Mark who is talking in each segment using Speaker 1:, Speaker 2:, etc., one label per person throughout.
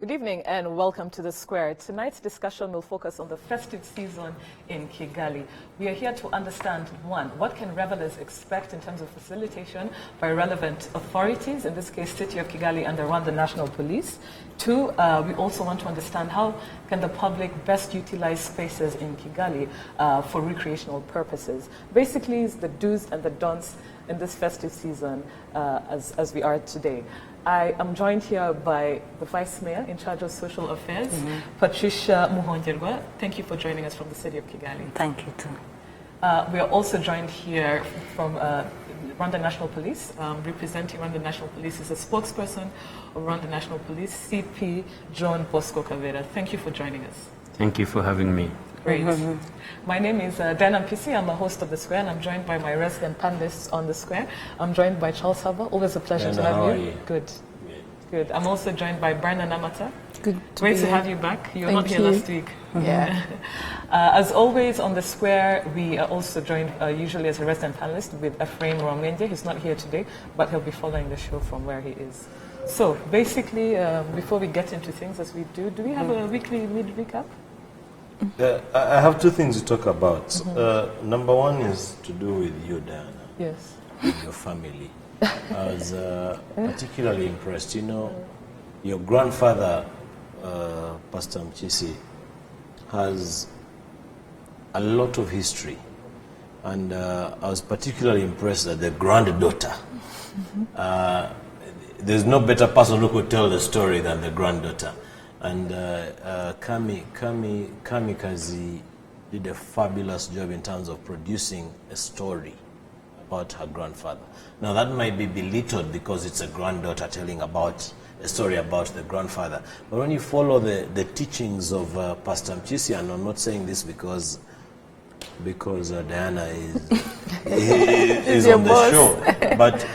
Speaker 1: Good evening and welcome to The Square. Tonight's discussion will focus on the festive season in Kigali. We are here to understand, one, what can revelers expect in terms of facilitation by relevant authorities, in this case City of Kigali and the Rwanda National Police. Two, we also want to understand how can the public best utilize spaces in Kigali for recreational purposes. Basically, it's the do's and the don'ts in this festive season as we are today. I am joined here by the Vice Mayor in charge of Social Affairs, Patricia Muhongerwa. Thank you for joining us from the City of Kigali.
Speaker 2: Thank you, too.
Speaker 1: We are also joined here from Rwanda National Police. Representing Rwanda National Police is a spokesperson of Rwanda National Police, CP John Bosco Kavera. Thank you for joining us.
Speaker 3: Thank you for having me.
Speaker 1: Great. My name is Diana Mpisi. I'm a host of The Square, and I'm joined by my resident panelists on The Square. I'm joined by Charles Hava. Always a pleasure to have you. Good. Good. I'm also joined by Brenda Namata.
Speaker 2: Good.
Speaker 1: Great to have you back. You were not here last week.
Speaker 2: Yeah.
Speaker 1: As always on The Square, we are also joined usually as a resident panelist with Ephraim Rwamwenge. He's not here today, but he'll be following the show from where he is. So basically, before we get into things as we do we have a weekly mid-recap?
Speaker 4: I have two things to talk about. Number one is to do with you, Diana.
Speaker 1: Yes.
Speaker 4: With your family. I was particularly impressed. You know, your grandfather, Pastor Mchisi, has a lot of history. And I was particularly impressed that the granddaughter, there's no better person who could tell the story than the granddaughter. And Kamikaze did a fabulous job in terms of producing a story about her grandfather. Now that might be belittled because it's a granddaughter telling about a story about the grandfather. But when you follow the teachings of Pastor Mchisi, and I'm not saying this because Diana is on the show, but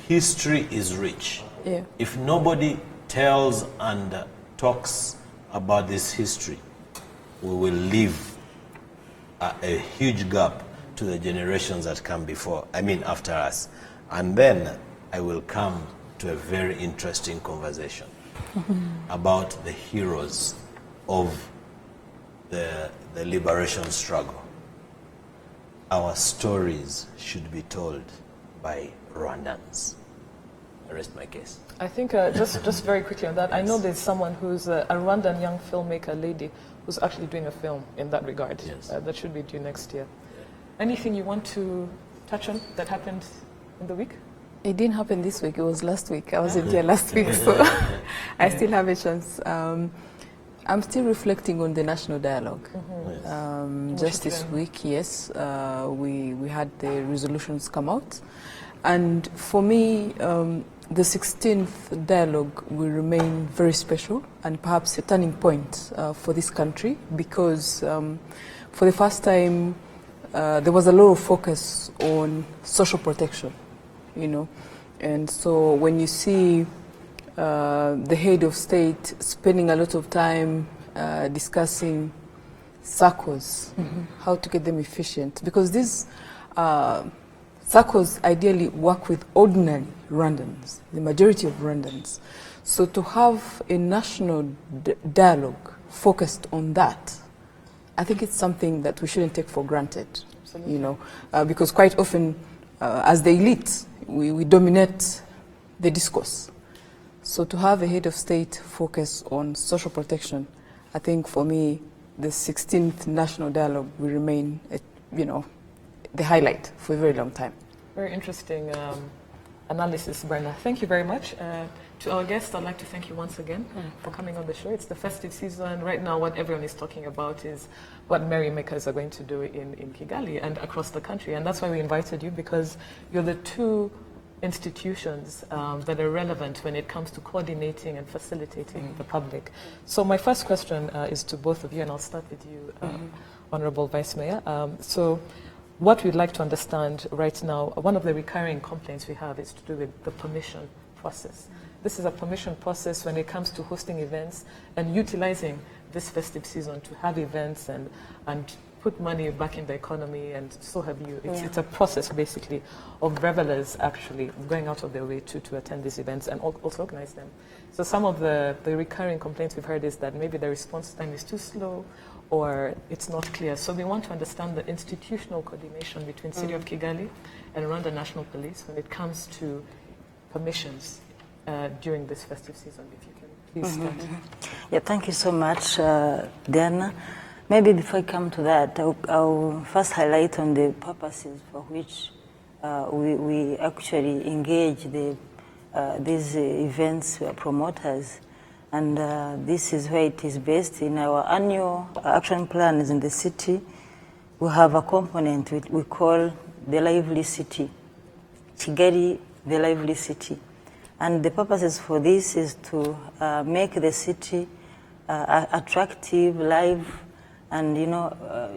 Speaker 4: history is rich.
Speaker 2: Yeah.
Speaker 4: If nobody tells and talks about this history, we will leave a huge gap to the generations that come after us. And then I will come to a very interesting conversation about the heroes of the liberation struggle. Our stories should be told by Rwandans. I rest my case.
Speaker 1: I think just very quickly on that, I know there's someone who's a Rwandan young filmmaker lady who's actually doing a film in that regard.
Speaker 4: Yes.
Speaker 1: That should be due next year. Anything you want to touch on that happened in the week?
Speaker 2: It didn't happen this week. It was last week. I wasn't here last week, so I still have a chance. I'm still reflecting on the national dialogue. Just this week, yes, we had the resolutions come out. And for me, the 16th dialogue will remain very special and perhaps a turning point for this country because for the first time there was a lot of focus on social protection, you know. And so when you see the head of state spending a lot of time discussing circles, how to get them efficient, because these circles ideally work with ordinary Rwandans, the majority of Rwandans. So to have a national dialogue focused on that, I think it's something that we shouldn't take for granted. Absolutely. You know, because quite often, as the elite, we dominate the discourse. So to have a head of state focus on social protection, I think for me, the 16th national dialogue will remain, the highlight for a very long time.
Speaker 1: Very interesting analysis, Brenna. Thank you very much. To our guests, I'd like to thank you once again for coming on the show. It's the festive season. Right now, what everyone is talking about is what merrymakers are going to do in Kigali and across the country. And that's why we invited you, because you're the two institutions that are relevant when it comes to coordinating and facilitating the public. So my first question is to both of you, and I'll start with you, Honorable Vice Mayor. So what we'd like to understand right now, one of the recurring complaints we have is to do with the permission process. This is a permission process when it comes to hosting events and utilizing this festive season to have events and put money back in the economy, and so have you. It's a process, basically, of revelers actually going out of their way to attend these events and also organize them. So some of the recurring complaints we've heard is that maybe the response time is too slow or it's not clear. So we want to understand the institutional coordination between City of Kigali and Rwanda National Police when it comes to permissions during this festive season, if you can please start.
Speaker 3: Yeah, thank you so much, Diana. Maybe before I come to that, I'll first highlight on the purposes for which we actually engage these events promoters. And this is where it is based. In our annual action plans in the city, we have a component we call the lively city, Kigali, the lively city. And the purposes for this is to make the city attractive, live, and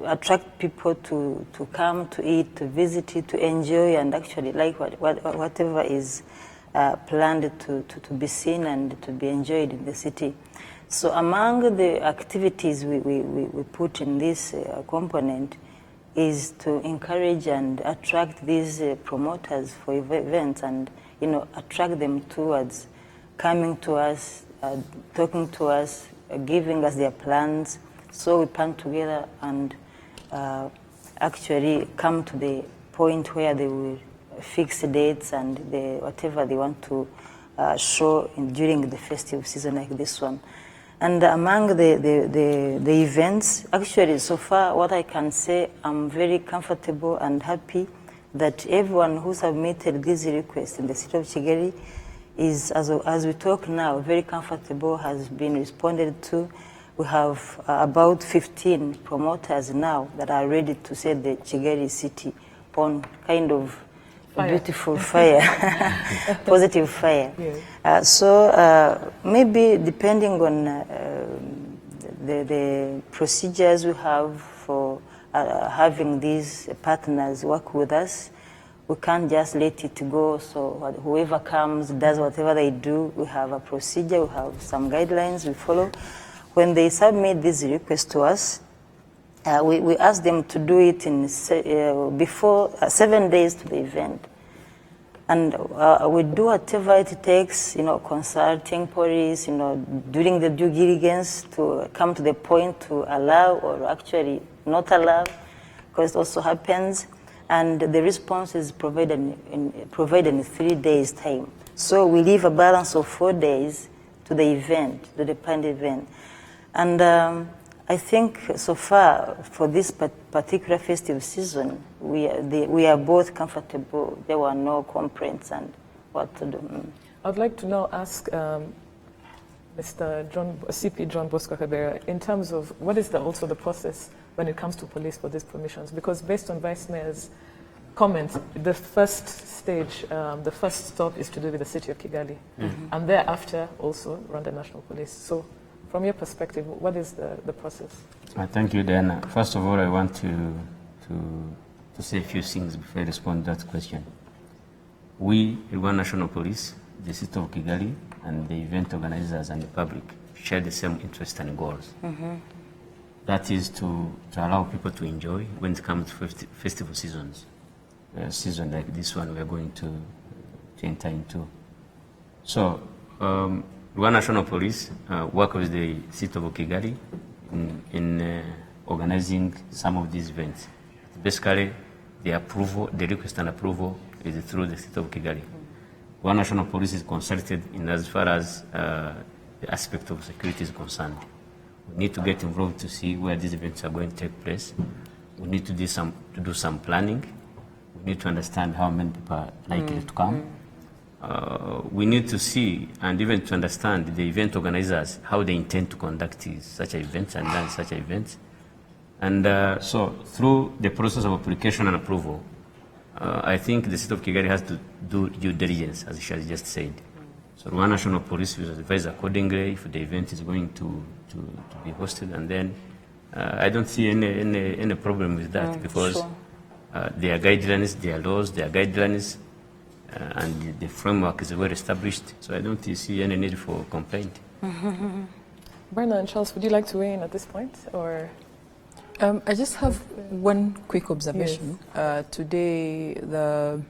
Speaker 3: attract people to come, to eat, to visit it, to enjoy, and actually like whatever is planned to be seen and to be enjoyed in the city. So among the activities we put in this component is to encourage and attract these promoters for events and attract them towards coming to us, talking to us, giving us their plans. So we plan together and actually come to the point where they will fix dates and whatever they want to show during the festive season like this one. And among the events, actually so far what I can say, I'm very comfortable and happy that everyone who submitted these requests in the city of Kigali is, as we talk now, very comfortable, has been responded to. We have about 15 promoters now that are ready to set the Kigali city on kind of fire. Beautiful fire, positive fire. Yes. So maybe depending on the procedures we have for having these partners work with us, we can't just let it go. So whoever comes does whatever they do. We have a procedure, we have some guidelines we follow. When they submit this request to us, we ask them to do it in before 7 days to the event. And we do whatever it takes, consulting police, doing the due diligence to come to the point to allow or actually not allow, because it also happens. And the response is provided in 3 days' time. So we leave a balance of 4 days to the event, to the planned event. And I think so far for this particular festive season, we are both comfortable. There were no complaints and what to do.
Speaker 1: I'd like to now ask Mr. CP John Bosco Kabera, in terms of what is also the process when it comes to police for these permissions? Because based on Vice Mayor's comments, the first stage, the first stop is to do with the city of Kigali, and thereafter also Rwanda National Police. So from your perspective, what is the process?
Speaker 5: Thank you, Diana. First of all, I want to say a few things before I respond to that question. We, Rwanda National Police, the city of Kigali, and the event organizers and the public share the same interests and goals. That is to allow people to enjoy when it comes to festival seasons. A season like this one we are going to enter into. So, Rwanda National Police work with the city of Kigali in organizing some of these events. Basically, the request and approval is through the city of Kigali. Rwanda National Police is consulted in as far as the aspect of security is concerned. We need to get involved to see where these events are going to take place. We need to do some planning. We need to understand how many people are likely to come. We need to see and even to understand the event organizers, how they intend to conduct such events and run such events. And so through the process of application and approval, I think the city of Kigali has to do due diligence, as she has just said. So Rwanda National Police will advise accordingly if the event is going to be hosted, and then I don't see any problem with that because
Speaker 3: sure.
Speaker 5: There are guidelines, there are laws, there are guidelines, and the framework is well established, so I don't see any need for complaint.
Speaker 1: Bernard and Charles, would you like to weigh in at this point, or?
Speaker 2: I just have one quick observation. Today, the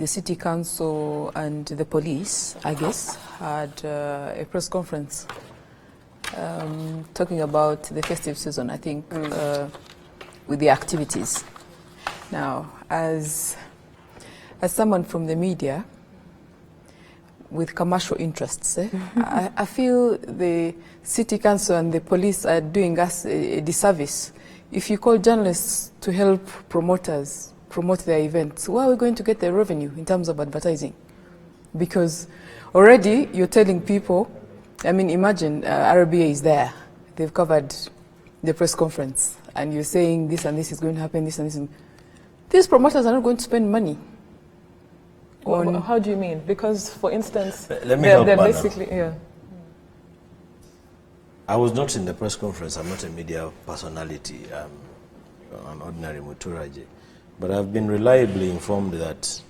Speaker 2: city council and the police, I guess, had a press conference talking about the festive season, I think, with the activities. Now, as someone from the media with commercial interests, I feel the city council and the police are doing us a disservice. If you call journalists to help promoters promote their events, where are we going to get the revenue in terms of advertising? Because already you're telling people, I mean, imagine RBA is there. They've covered the press conference, and you're saying this and this is going to happen, this and this. These promoters are not going to spend money.
Speaker 1: Well, how do you mean? Because, for instance,
Speaker 4: let me help
Speaker 1: they're
Speaker 4: Bana.
Speaker 1: basically,
Speaker 4: I was not in the press conference. I'm not a media personality. I'm an ordinary Muturaji. But I've been reliably informed that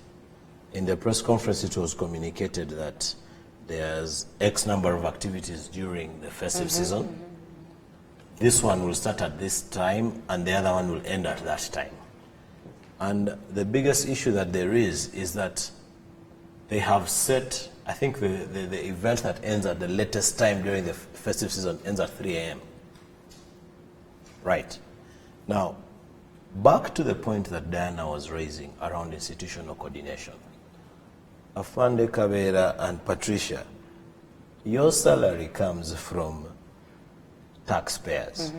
Speaker 4: in the press conference it was communicated that there's X number of activities during the festive season. This one will start at this time and the other one will end at that time. And the biggest issue that there is that they have set, I think the event that ends at the latest time during the festive season ends at 3 a.m. Right. Now, back to the point that Diana was raising around institutional coordination. Afande Kabera and Patricia, your salary comes from taxpayers.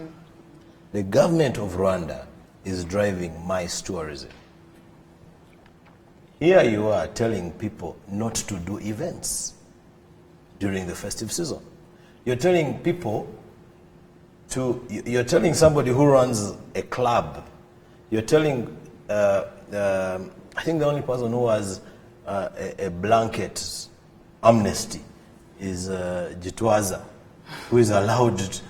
Speaker 4: The government of Rwanda is driving MICE tourism. Here you are telling people not to do events during the festive season. You're telling people you're telling somebody who runs a club, you're telling, I think the only person who has a blanket amnesty is Jitwaza, who is allowed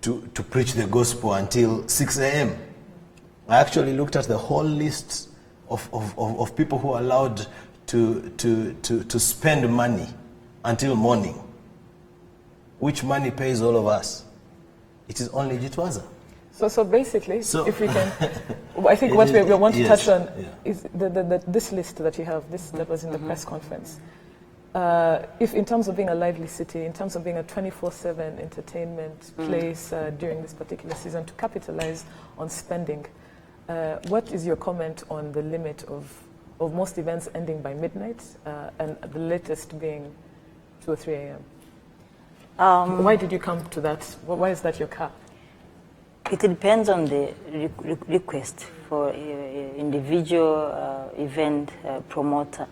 Speaker 4: to preach the gospel until 6 a.m. I actually looked at the whole list of people who are allowed to spend money until morning. Which money pays all of us? It is only Jitwaza.
Speaker 1: So basically, if we can, I think what we want to touch on is this list that you have, this that was in the press conference. If in terms of being a lively city, in terms of being a 24/7 entertainment place during this particular season to capitalize on spending, what is your comment on the limit of most events ending by midnight and the latest being 2 or 3 a.m.? Why did you come to that? Why is that your cap?
Speaker 3: It depends on the request for individual event promoter.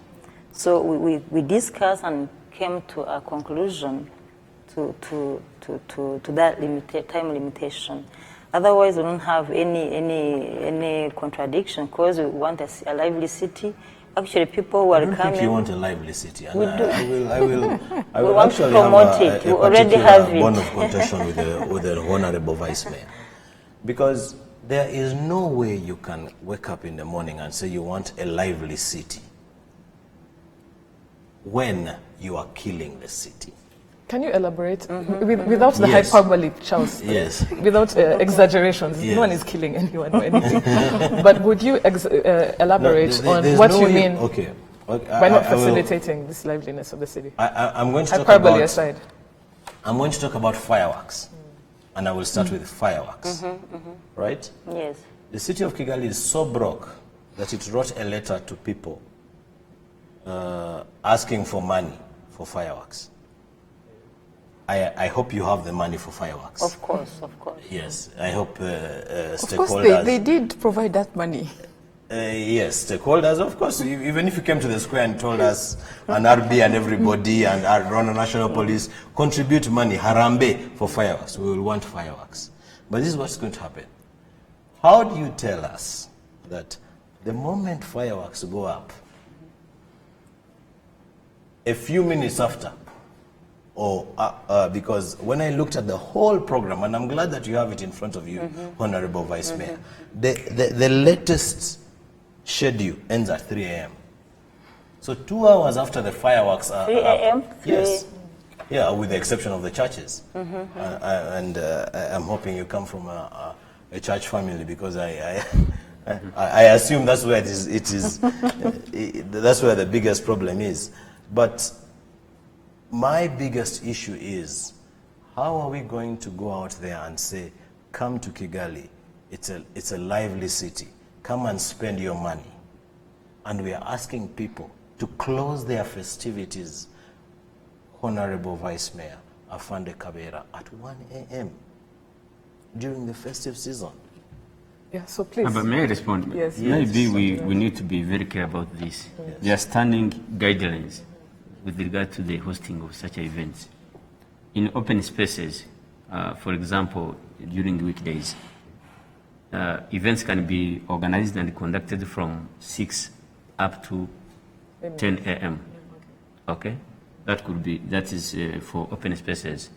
Speaker 3: So we discussed and came to a conclusion to that time limitation. Otherwise, we don't have any contradiction because we want a lively city. Actually, people who are coming. I don't think you
Speaker 4: want a lively city. And
Speaker 3: we do.
Speaker 4: I will actually
Speaker 3: promote it. We already have it.
Speaker 4: Bone of contention with the honorable vice mayor, because there is no way you can wake up in the morning and say you want a lively city when you are killing the city.
Speaker 1: Can you elaborate without the hyperbole, Charles?
Speaker 4: Yes.
Speaker 1: Without exaggerations. Yes. No one is killing anyone or anything. But would you elaborate on what you mean by not facilitating this liveliness of the city?
Speaker 4: I'm going to
Speaker 1: hyperbole
Speaker 4: talk about,
Speaker 1: aside.
Speaker 4: I'm going to talk about fireworks, and I will start with fireworks. Right?
Speaker 3: Yes.
Speaker 4: The city of Kigali is so broke that it wrote a letter to people asking for money for fireworks. I hope you have the money for fireworks.
Speaker 3: Of course, of course.
Speaker 4: Yes, I hope stakeholders...
Speaker 2: Of course, they did provide that money.
Speaker 4: Yes, stakeholders, of course. Even if you came to the square and told us, and RB and everybody, and our Rwanda National Police, contribute money, harambe, for fireworks. We will want fireworks. But this is what's going to happen. How do you tell us that the moment fireworks go up, a few minutes after, or because when I looked at the whole program, and I'm glad that you have it in front of you, Honorable Vice Mayor, the latest schedule ends at 3 a.m. So 2 hours after the fireworks are
Speaker 3: 3 a.m.?
Speaker 4: Yes. Yeah, with the exception of the churches. And I'm hoping you come from a a church family because I assume that's where that's where the biggest problem is. But my biggest issue is, how are we going to go out there and say, come to Kigali, it's a lively city, come and spend your money. And we are asking people to close their festivities, Honorable Vice Mayor Afande Kabera, at 1 a.m. during the festive season.
Speaker 1: Yeah, so please.
Speaker 5: But may I respond?
Speaker 1: Yes.
Speaker 5: Maybe we need to be very clear about this.
Speaker 1: Yes.
Speaker 5: There are standing guidelines with regard to the hosting of such events. In open spaces, for example, during weekdays, events can be organized and conducted from 6 up to 10 a.m. Okay? That is for open spaces.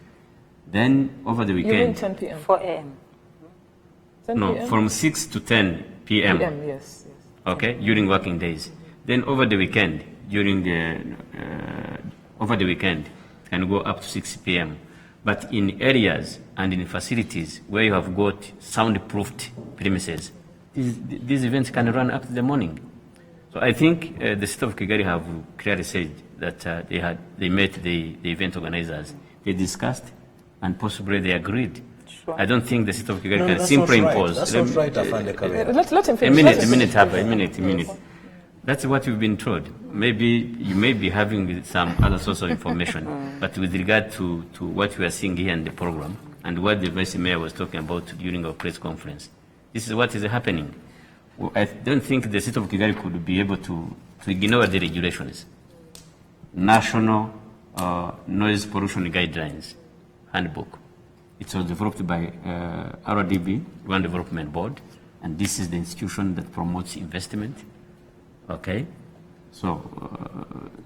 Speaker 5: Then over the weekend.
Speaker 1: You mean 10 p.m.?
Speaker 3: 4 a.m.
Speaker 1: 10
Speaker 5: No,
Speaker 1: p.m.?
Speaker 5: from 6 to 10 p.m.
Speaker 1: PM, yes.
Speaker 5: Okay, during working days. Then over the weekend, over the weekend, it can go up to 6 p.m. But in areas and in facilities where you have got soundproofed premises, these events can run up to the morning. So I think the state of Kigali have clearly said that they met the event organizers. They discussed and possibly they agreed.
Speaker 3: Sure.
Speaker 5: I don't think the state of Kigali
Speaker 4: No,
Speaker 5: can
Speaker 4: that's
Speaker 5: simply
Speaker 4: not right.
Speaker 5: impose.
Speaker 4: That's not right, Afande Kabera.
Speaker 1: Let him
Speaker 5: A
Speaker 1: finish.
Speaker 5: minute, Abba, a minute. That's what we've been told. Maybe you may be having some other source of information, but with regard to what we are seeing here in the program and what the Vice Mayor was talking about during our press conference, this is what is happening. I don't think the state of Kigali could be able to ignore the regulations. National Noise Pollution Guidelines Handbook. It was developed by RDB, Rwanda Development Board, and this is the institution that promotes investment. Okay? So,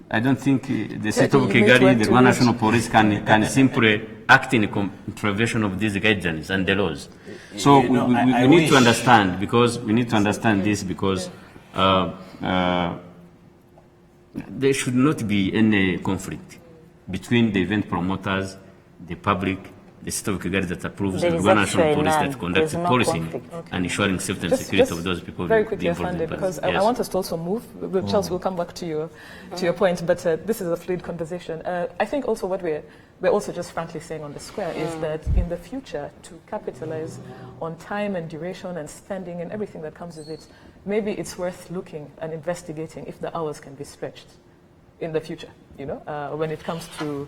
Speaker 5: I don't think the state of Kigali, the Rwanda National Police, can simply act in contravention of these guidelines and the laws. So, we need to understand, because we need to understand this, because there should not be any conflict between the event promoters, the public, the state of Kigali that approves, and the Rwanda National Police that conducts policing and ensuring safety and security of those people.
Speaker 1: Very quickly, Afande, because
Speaker 5: yes.
Speaker 1: I want us to also move. Charles, we'll come back to your point, but this is a fluid conversation. I think also what we're also just frankly saying on the square is that in the future, to capitalize on time and duration and spending and everything that comes with it, maybe it's worth looking and investigating if the hours can be stretched in the future, when it comes to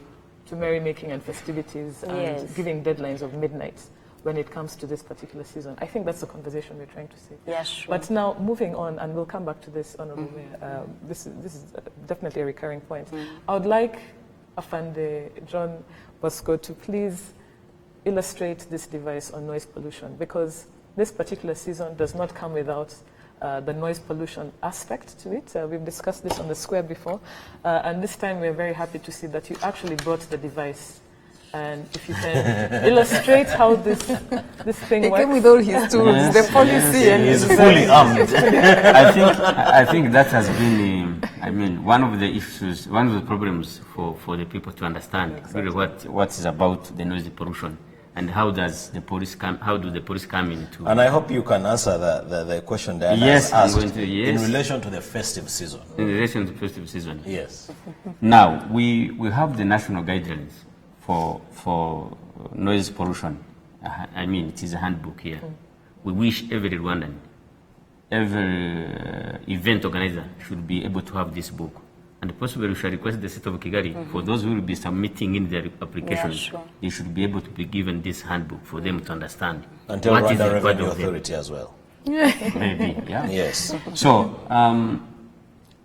Speaker 1: merrymaking and festivities and giving deadlines of midnight when it comes to this particular season. I think that's the conversation we're trying to see.
Speaker 3: Yeah, sure.
Speaker 1: But now, moving on, and we'll come back to this, Honorable Mayor, this is definitely a recurring point. I would like Afande John Bosco to please illustrate this device on noise pollution, because this particular season does not come without the noise pollution aspect to it. We've discussed this on the square before, and this time we're very happy to see that you actually brought the device. And if you can illustrate how this thing works.
Speaker 2: He came with all his tools, the policy, and
Speaker 4: He's fully armed.
Speaker 5: I think that has been, one of the issues, one of the problems for the people to understand really what is about the noise pollution. And how does the police come? How do the police come into?
Speaker 4: And I hope you can answer the question that
Speaker 5: yes,
Speaker 4: has asked
Speaker 5: yes.
Speaker 4: in relation to the festive season.
Speaker 5: In relation to the festive season.
Speaker 4: Yes.
Speaker 5: Now we have the national guidelines for noise pollution. It is a handbook here. We wish every Rwandan, every event organizer should be able to have this book. And possibly we shall request the state of Kigali, for those who will be submitting in their applications, they should be able to be given this handbook for them to understand.
Speaker 4: And tell
Speaker 5: what is
Speaker 4: Rwanda
Speaker 5: required
Speaker 4: Revenue
Speaker 5: of them.
Speaker 4: Authority as well.
Speaker 5: Maybe, yeah.
Speaker 4: Yes.
Speaker 5: So,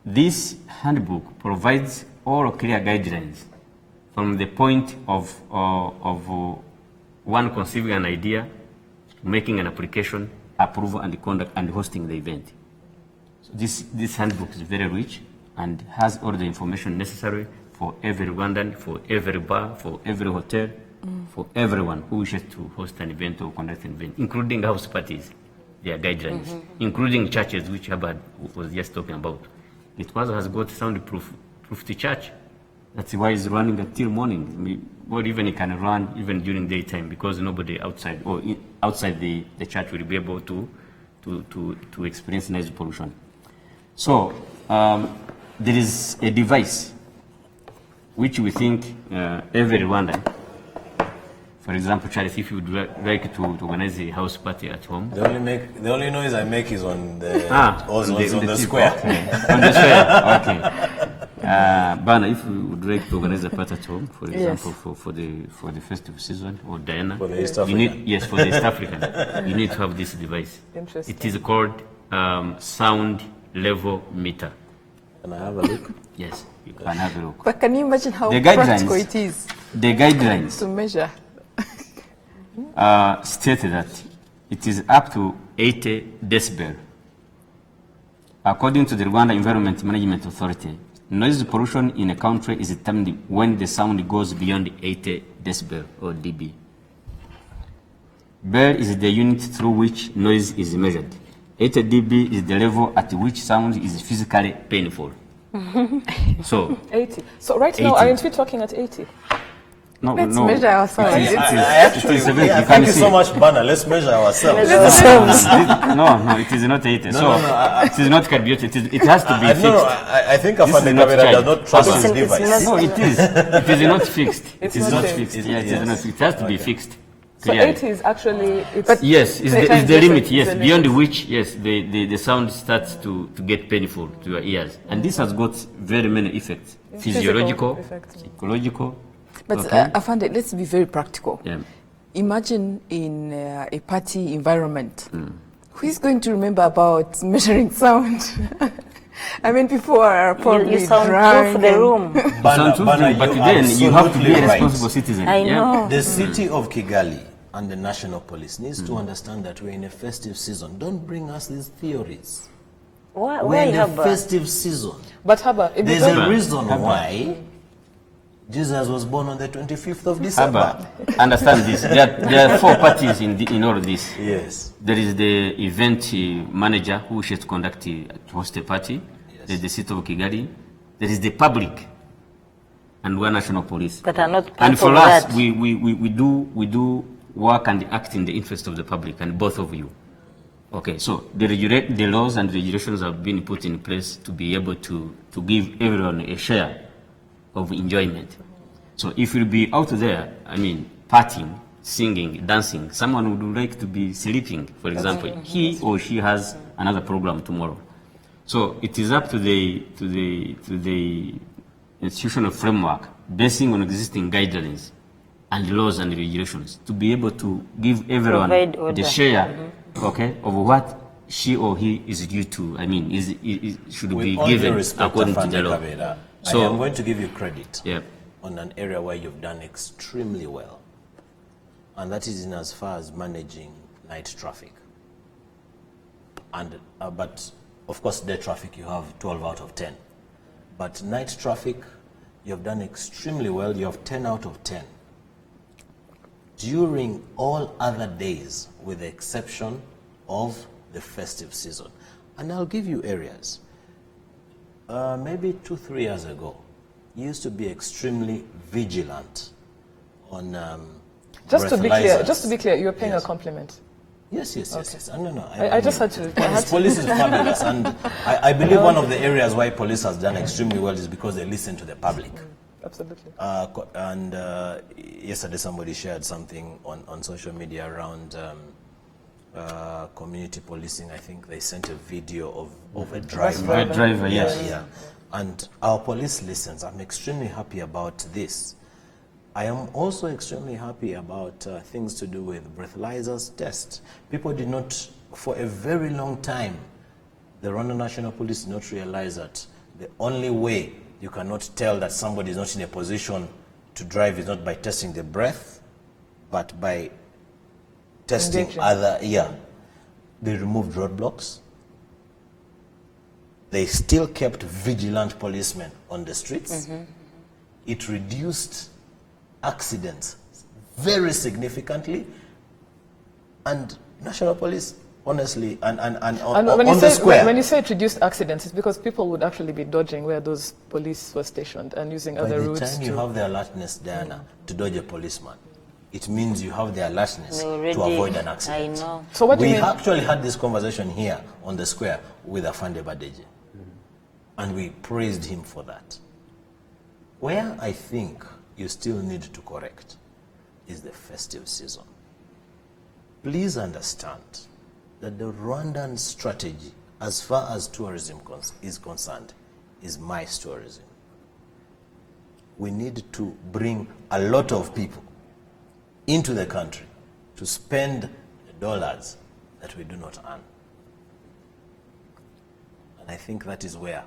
Speaker 5: this handbook provides all clear guidelines from the point of one conceiving an idea, making an application, approval and conduct and hosting the event. So this handbook is very rich and has all the information necessary for every Rwandan, for every bar, for every hotel, for everyone who wishes to host an event or conduct an event, including house parties, their guidelines, including churches, which Abad was just talking about. It also has got soundproof church. That's why it's running until morning. Or even it can run even during daytime because nobody outside or outside the church will be able to experience noise pollution. So there is a device which we think every Rwandan, for example, Charles, if you would like to organize a house party at home.
Speaker 4: The only noise I make is on the on the square.
Speaker 5: Okay. On the square, okay. Bana, if you would like to organize a party at home, for example, for the festive season, or Diana,
Speaker 4: for the East African.
Speaker 5: For the East African, you need to have this device.
Speaker 1: Interesting.
Speaker 5: It is called sound level meter.
Speaker 4: Can I have a look?
Speaker 5: Yes, you can have a look.
Speaker 2: But can you imagine how
Speaker 5: The
Speaker 2: practical
Speaker 5: guidelines-
Speaker 2: it is
Speaker 5: The guidelines
Speaker 2: to measure?
Speaker 5: state that it is up to 80 decibel. According to the Rwanda Environment Management Authority, noise pollution in a country is determined when the sound goes beyond 80 decibel or dB. Bell is the unit through which noise is measured. 80 dB is the level at which sound is physically painful. So
Speaker 1: 80. So right now,
Speaker 5: 80.
Speaker 1: aren't we talking at 80?
Speaker 5: no,
Speaker 2: Let's
Speaker 5: no.
Speaker 2: measure ourselves.
Speaker 5: It is-
Speaker 4: I
Speaker 5: it is
Speaker 4: actually,
Speaker 5: 70,
Speaker 4: yeah,
Speaker 5: you
Speaker 4: thank
Speaker 5: can
Speaker 4: you
Speaker 5: see.
Speaker 4: so much, Bana. Let's measure ourselves.
Speaker 5: No, it is not 80.
Speaker 4: No,
Speaker 5: so
Speaker 4: no, no,
Speaker 5: it is not calculated. It has to be
Speaker 4: I,
Speaker 5: fixed.
Speaker 4: no, no, I think
Speaker 5: This is
Speaker 4: Afande
Speaker 5: not
Speaker 4: Kabera
Speaker 5: child.
Speaker 4: does not trust his
Speaker 3: It's
Speaker 4: device.
Speaker 3: not-
Speaker 5: No, it is. It is not fixed.
Speaker 1: It's
Speaker 5: It is
Speaker 1: not
Speaker 5: not
Speaker 1: fixed.
Speaker 5: fixed. Yeah, it is not fixed. It has to be fixed.
Speaker 1: So
Speaker 5: Clearly.
Speaker 1: 80 is actually.
Speaker 5: Yes, is
Speaker 1: the
Speaker 5: the
Speaker 1: time
Speaker 5: limit.
Speaker 1: difference,
Speaker 5: Yes,
Speaker 1: the
Speaker 5: beyond
Speaker 1: limit.
Speaker 5: which, yes, the sound starts to get painful to your ears, and this has got very many effects: physiological,
Speaker 1: effects.
Speaker 5: psychological.
Speaker 2: But
Speaker 5: okay?
Speaker 2: Afande, let's be very practical.
Speaker 5: Yeah.
Speaker 2: Imagine in a party environment, who is going to remember about measuring sound? I mean, people are probably
Speaker 3: You soundproof
Speaker 2: drunk
Speaker 3: the
Speaker 2: and-
Speaker 3: room.
Speaker 4: Bana, Bana,
Speaker 5: but
Speaker 4: you
Speaker 5: then you have to be a
Speaker 4: absolutely right.
Speaker 5: responsible citizen.
Speaker 3: I
Speaker 5: yeah?
Speaker 3: know.
Speaker 4: The city of Kigali and the national police needs to understand that we're in a festive season. Don't bring us these theories.
Speaker 3: Why
Speaker 4: We're in a
Speaker 3: Haba?
Speaker 4: festive season.
Speaker 1: But Haba, it
Speaker 4: There's
Speaker 1: becomes-
Speaker 4: a reason why Jesus was born on the 25th of December.
Speaker 5: Abba, understand this. There are four parties in all of this.
Speaker 4: Yes.
Speaker 5: There is the event manager who wishes to conduct to host a party. There's the city of Kigali. There is the public, and we're national police.
Speaker 3: That are not part
Speaker 5: And for
Speaker 3: of
Speaker 5: us,
Speaker 3: that.
Speaker 5: we do work and act in the interest of the public and both of you. Okay, so the laws and regulations have been put in place to be able to give everyone a share of enjoyment. So if you'll be out there, I mean, partying, singing, dancing, someone would like to be sleeping, for example, he or she has another program tomorrow. So it is up to the institutional framework, basing on existing guidelines and laws and regulations, to be able to give everyone
Speaker 3: Provide order.
Speaker 5: the share, okay, of what she or he is due to. I mean, should
Speaker 4: With
Speaker 5: be
Speaker 4: all due
Speaker 5: given
Speaker 4: respect,
Speaker 5: according to
Speaker 4: Afande
Speaker 5: the law.
Speaker 4: Kabera,
Speaker 5: So-
Speaker 4: I am going to give you credit
Speaker 5: Yeah.
Speaker 4: on an area where you've done extremely well. And that is in as far as managing night traffic. And but of course, day traffic you have 12 out of 10. But night traffic, you have done extremely well. You have 10 out of 10. During all other days, with the exception of the festive season. And I'll give you areas. Maybe 2-3 years ago, you used to be extremely vigilant on
Speaker 1: Just to be
Speaker 4: breathalyzers.
Speaker 1: clear, you're paying
Speaker 4: Yes.
Speaker 1: a compliment.
Speaker 4: Yes. No.
Speaker 1: I just had to- I had to-
Speaker 4: Police is fabulous, and I believe one of the areas why police has done extremely well is because they listen to the public.
Speaker 1: Absolutely.
Speaker 4: Yesterday somebody shared something on social media around community policing. I think they sent a video of a driver.
Speaker 5: A driver, yes.
Speaker 4: Yeah. And our police listens. I'm extremely happy about this. I am also extremely happy about things to do with breathalyzers test. People did not, for a very long time, the Rwanda National Police did not realize that the only way you cannot tell that somebody is not in a position to drive is not by testing the breath, but by testing
Speaker 1: Engaging.
Speaker 4: They removed roadblocks. They still kept vigilant policemen on the streets. It reduced accidents very significantly, and National Police honestly, and
Speaker 1: And
Speaker 4: on
Speaker 1: when you
Speaker 4: the
Speaker 1: say,
Speaker 4: square.
Speaker 1: when you say it reduced accidents, it's because people would actually be dodging where those police were stationed and using
Speaker 4: By
Speaker 1: other
Speaker 4: the
Speaker 1: routes
Speaker 4: time you
Speaker 1: to...
Speaker 4: have the alertness, Diana, to dodge a policeman, it means you have the alertness
Speaker 3: They
Speaker 4: to
Speaker 3: already-
Speaker 4: avoid an accident.
Speaker 3: I know.
Speaker 1: So what do you
Speaker 4: We
Speaker 1: mean?
Speaker 4: actually had this conversation here on the square with Afande Badeje, and we praised him for that. Where I think you still need to correct is the festive season. Please understand that the Rwandan strategy, as far as tourism is concerned, is MICE tourism. We need to bring a lot of people into the country to spend the dollars that we do not earn. And I think that is where,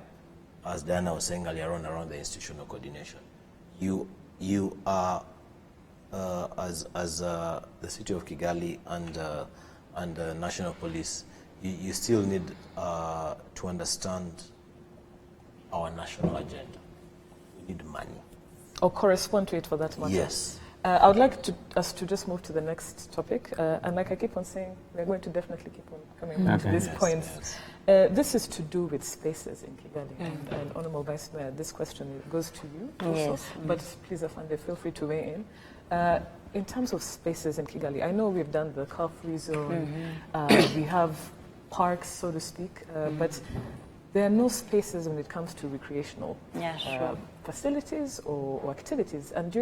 Speaker 4: as Diana was saying earlier on around the institutional coordination, you are, as the city of Kigali and National Police, you still need to understand our national agenda. We need money.
Speaker 1: Or correspond to it for that matter.
Speaker 4: Yes.
Speaker 1: I would like us to just move to the next topic. And like I keep on saying, we're going to definitely keep on coming back to these points. This is to do with spaces in Kigali. And Honorable Vice Mayor, this question goes to you also.
Speaker 3: Yes.
Speaker 1: But please, Afande, feel free to weigh in terms of spaces in Kigali, I know we've done the car-free zone. We have parks, so to speak. But there are no spaces when it comes to recreational facilities or activities. And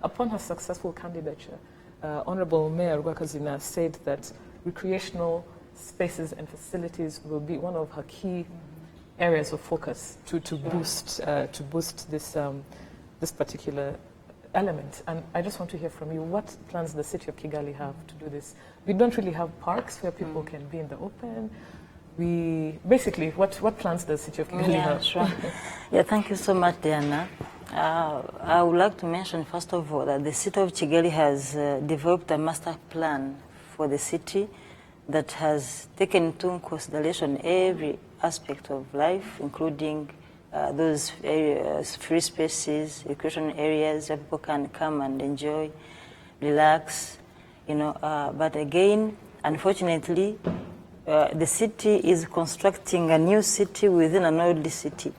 Speaker 1: upon her successful candidature, Honorable Mayor Rwakazina said that recreational spaces and facilities will be one of her key areas of focus to boost this particular element. And I just want to hear from you, what plans the city of Kigali have to do this? We don't really have parks where people can be in the open. Basically, what plans does the city of Kigali have?
Speaker 3: Sure. Thank you so much, Diana. I would like to mention, first of all, that the city of Kigali has developed a master plan for the city that has taken into consideration every aspect of life, including those areas, free spaces, recreation areas where people can come and enjoy, relax, but again, unfortunately, the city is constructing a new city within an old city.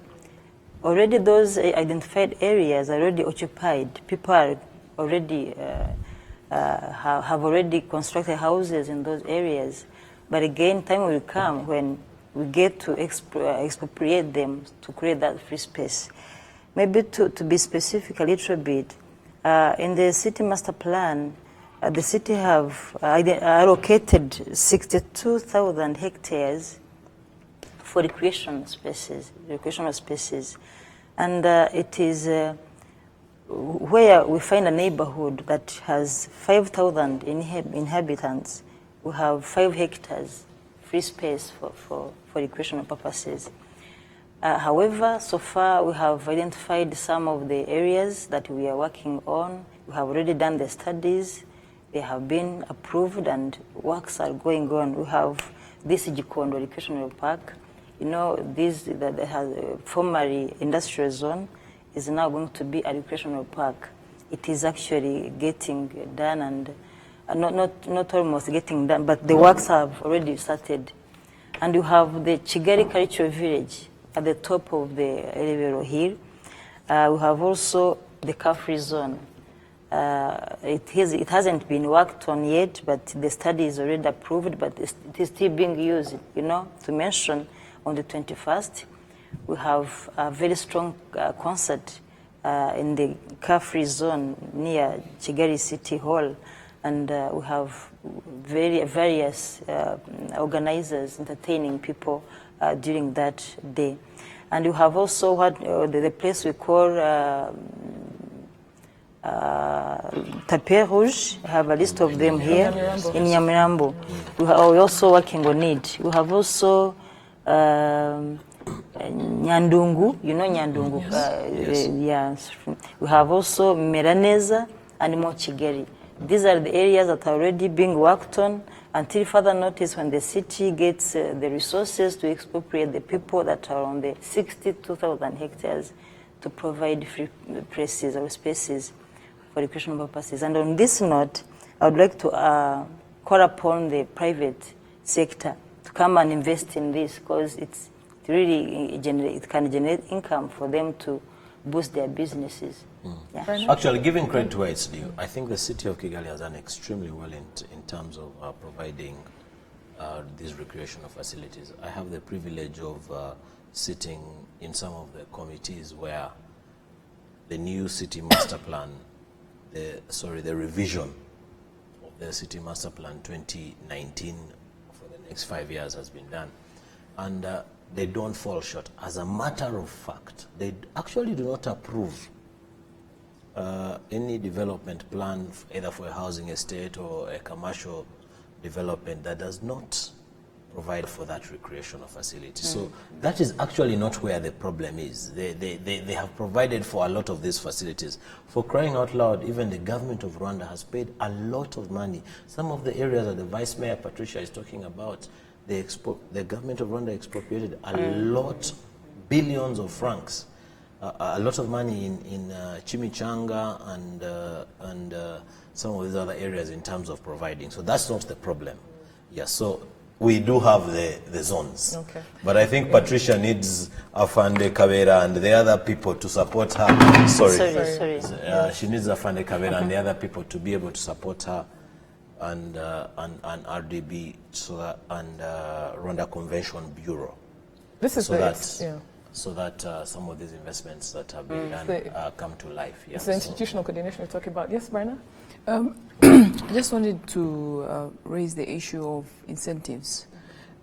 Speaker 3: Already those identified areas are already occupied. People are already have already constructed houses in those areas. But again, time will come when we get to expropriate them to create that free space. Maybe to be specific a little bit, in the city master plan, the city have allocated 62,000 hectares for recreational spaces, and it is where we find a neighborhood that has 5,000 inhabitants. We have 5 hectares free space for recreational purposes. However, so far we have identified some of the areas that we are working on. We have already done the studies. They have been approved and works are going on. We have this Gikondo Recreational Park. This that has formerly industrial zone is now going to be a recreational park. It is actually getting done and not almost getting done, but the works have already started. And you have the Kigali Cultural Village at the top of the elevator here. We have also the car-free zone. It hasn't been worked on yet, but the study is already approved, but it is still being used. To mention, on the 21st, we have a very strong concert in the car-free zone near Kigali City Hall, and we have various organizers entertaining people during that day. And you have also the place we call Tapis Rouge. I have a list of them here in Nyamirambo. We are also working on it. We have also Nyandungu, Nyandungu. Yes. We have also Meraneza and Mochigeri. These are the areas that are already being worked on until further notice when the city gets the resources to expropriate the people that are on the 62,000 hectares to provide free places or spaces for recreational purposes. And on this note, I would like to call upon the private sector to come and invest in this, because it can generate income for them to boost their businesses. Yeah.
Speaker 4: Actually, giving credit to where it's due, I think the city of Kigali has done extremely well in terms of providing these recreational facilities. I have the privilege of sitting in some of the committees where the new city master plan, the revision of the city master plan 2019 for the next 5 years has been done. And they don't fall short. As a matter of fact, they actually do not approve any development plan, either for a housing estate or a commercial development, that does not provide for that recreational facility. So that is actually not where the problem is. They have provided for a lot of these facilities. For crying out loud, even the government of Rwanda has paid a lot of money. Some of the areas that the Vice Mayor Patricia is talking about, the government of Rwanda expropriated a lot, billions of francs, a lot of money in Chimichanga and some of these other areas in terms of providing. So that's not the problem. Yes, so we do have the zones.
Speaker 1: Okay.
Speaker 4: But I think Patricia needs Afande Kavera and the other people to support her. Sorry. She needs Afande Kavera and the other people to be able to support her, and RDB and Rwanda Convention Bureau.
Speaker 1: This is
Speaker 2: So
Speaker 4: that some of these investments that have been done come to life. Yeah.
Speaker 1: It's the institutional coordination we're talking about. Yes, Brenna?
Speaker 2: I just wanted to raise the issue of incentives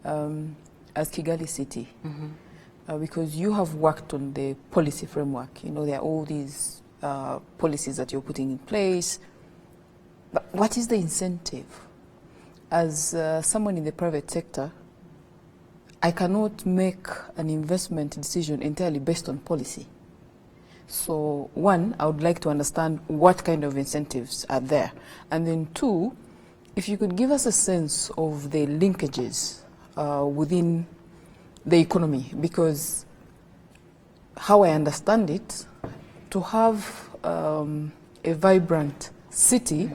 Speaker 2: as Kigali City, because you have worked on the policy framework. You know, there are all these policies that you're putting in place. But what is the incentive? As someone in the private sector, I cannot make an investment decision entirely based on policy. So one, I would like to understand what kind of incentives are there. And then two, if you could give us a sense of the linkages within the economy, because how I understand it, to have a vibrant city,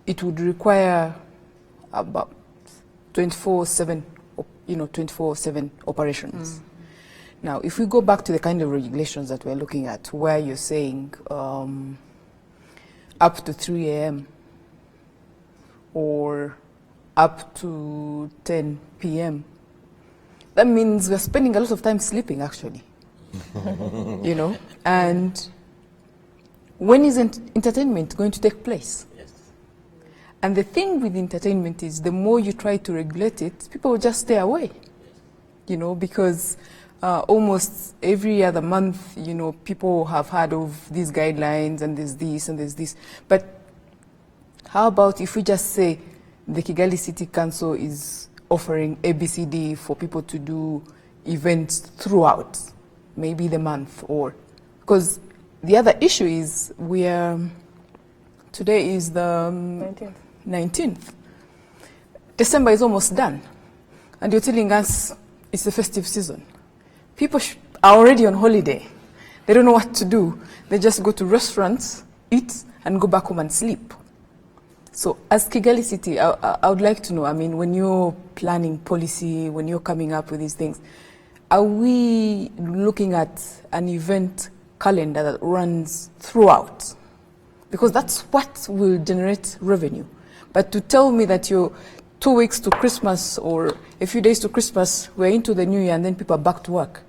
Speaker 2: it would require about 24/7, 24/7 operations. Now, if we go back to the kind of regulations that we're looking at, where you're saying up to 3 a.m. or up to 10 p.m., that means we're spending a lot of time sleeping, actually. And when is entertainment going to take place? And the thing with entertainment is the more you try to regulate it, people will just stay away, because almost every other month, people have heard of these guidelines and there's this and there's this. But how about if we just say the Kigali City Council is offering ABCD for people to do events throughout, maybe the month, or because the other issue is today is the 19th. December is almost done. And you're telling us it's the festive season. People are already on holiday. They don't know what to do. They just go to restaurants, eat, and go back home and sleep. So as Kigali City, I would like to know, when you're planning policy, when you're coming up with these things, are we looking at an event calendar that runs throughout? Because that's what will generate revenue. But to tell me that you're 2 weeks to Christmas or a few days to Christmas, we're into the new year and then people are back to work.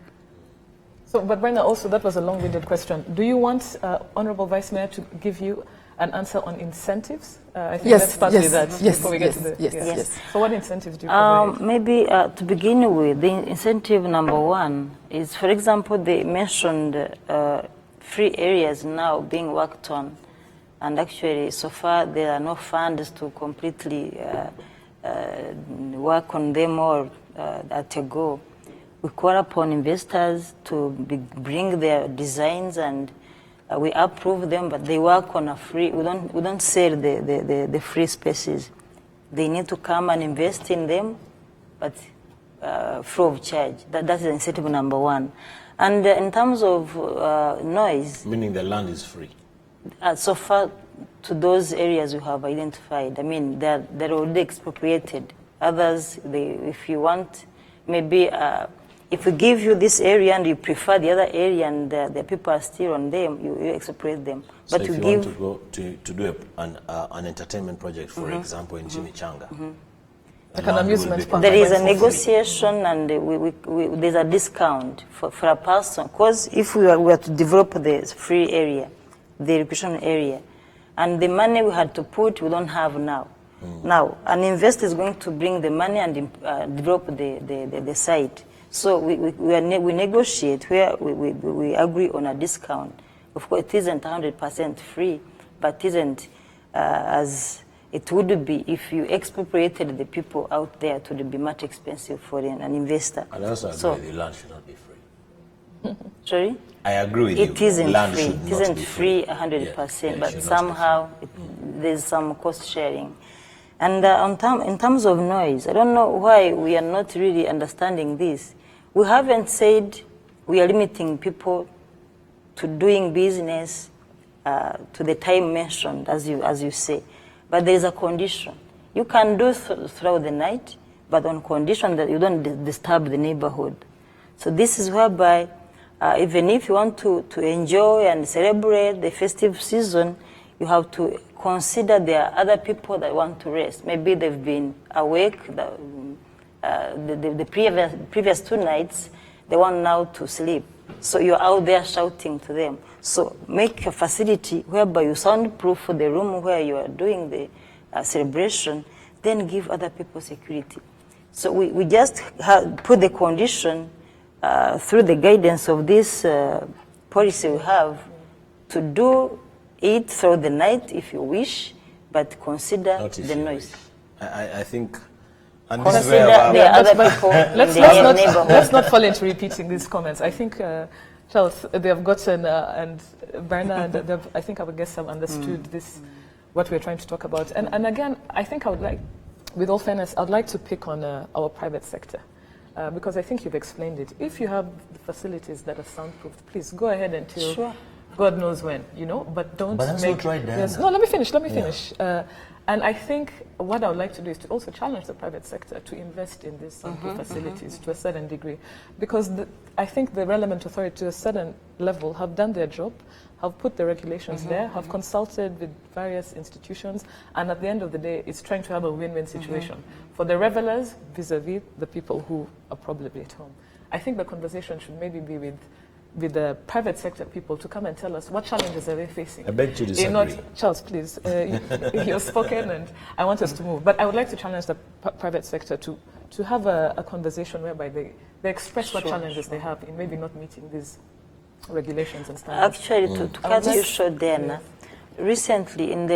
Speaker 1: So, but Brenda, also that was a long-winded question. Do you want Honorable Vice Mayor to give you an answer on incentives? I think let's start with that before we get to the...
Speaker 3: Yes.
Speaker 1: So what incentives do you provide?
Speaker 3: Maybe to begin with, the incentive number one is, for example, they mentioned free areas now being worked on. And actually, so far, there are no funds to completely work on them or at a go. We call upon investors to bring their designs and we approve them, but they work on a free. We don't sell the free spaces. They need to come and invest in them, but free of charge. That's the incentive number one. And in terms of noise,
Speaker 4: meaning the land is free.
Speaker 3: So far, to those areas you have identified. I mean, they're already expropriated. Others, if you want, maybe if we give you this area and you prefer the other area and the people are still on them, you expropriate them.
Speaker 4: So
Speaker 3: but
Speaker 4: if you
Speaker 3: give,
Speaker 4: want to go to do an entertainment project, for example, in Chimichanga,
Speaker 1: like an amusement park.
Speaker 3: there is a negotiation and there's a discount for a person. Because if we were to develop the free area, the recreation area, and the money we had to put, we don't have now. Now, an investor is going to bring the money and develop the site. So we negotiate where we agree on a discount. Of course, it isn't 100% free, but it isn't as it would be if you expropriated the people out there. It would be much expensive for an investor.
Speaker 4: And I also agree the land should not be free.
Speaker 3: Sorry?
Speaker 4: I agree with
Speaker 3: It
Speaker 4: you.
Speaker 3: isn't
Speaker 4: Land
Speaker 3: free.
Speaker 4: should
Speaker 3: It
Speaker 4: not
Speaker 3: isn't
Speaker 4: be
Speaker 3: free
Speaker 4: Yeah,
Speaker 3: 100%,
Speaker 4: it
Speaker 3: but
Speaker 4: should not be
Speaker 3: somehow there's some cost sharing. And in terms of noise, I don't know why we are not really understanding this. We haven't said we are limiting people to doing business to the time mentioned, as you say. But there is a condition. You can do throughout the night, but on condition that you don't disturb the neighborhood. So this is whereby even if you want to enjoy and celebrate the festive season, you have to consider there are other people that want to rest. Maybe they've been awake the previous 2 nights, they want now to sleep. So you're out there shouting to them. So make a facility whereby you soundproof the room where you are doing the celebration, then give other people security. So we just put the condition through the guidance of this policy we have to do it through the night if you wish, but consider the noise.
Speaker 4: I think, and
Speaker 3: Consider
Speaker 4: this is where
Speaker 3: there are other people in the neighborhood.
Speaker 1: Let's not fall into repeating these comments. I think, Charles, they have gotten, and Berna, I think our guests have understood this, what we're trying to talk about. And again, I think I would like, with all fairness, I'd like to pick on our private sector. Because I think you've explained it. If you have the facilities that are soundproofed, please go ahead until God knows when, but don't
Speaker 4: But that's
Speaker 1: make...
Speaker 4: not right, Diana.
Speaker 1: Yes, no, let me finish. And I think what I would like to do is to also challenge the private sector to invest in these soundproof facilities to a certain degree. Because I think the relevant authority to a certain level have done their job, have put the regulations there, have consulted with various institutions, and at the end of the day, it's trying to have a win-win situation for the revelers vis-a-vis the people who are probably at home. I think the conversation should maybe be with the private sector people to come and tell us what challenges are they facing.
Speaker 4: I beg to disagree.
Speaker 1: Charles, please, you've spoken and I want us to move. But I would like to challenge the private sector to have a conversation whereby they express what challenges they have in maybe not meeting these regulations and standards.
Speaker 3: Actually, to cut you short there, recently, in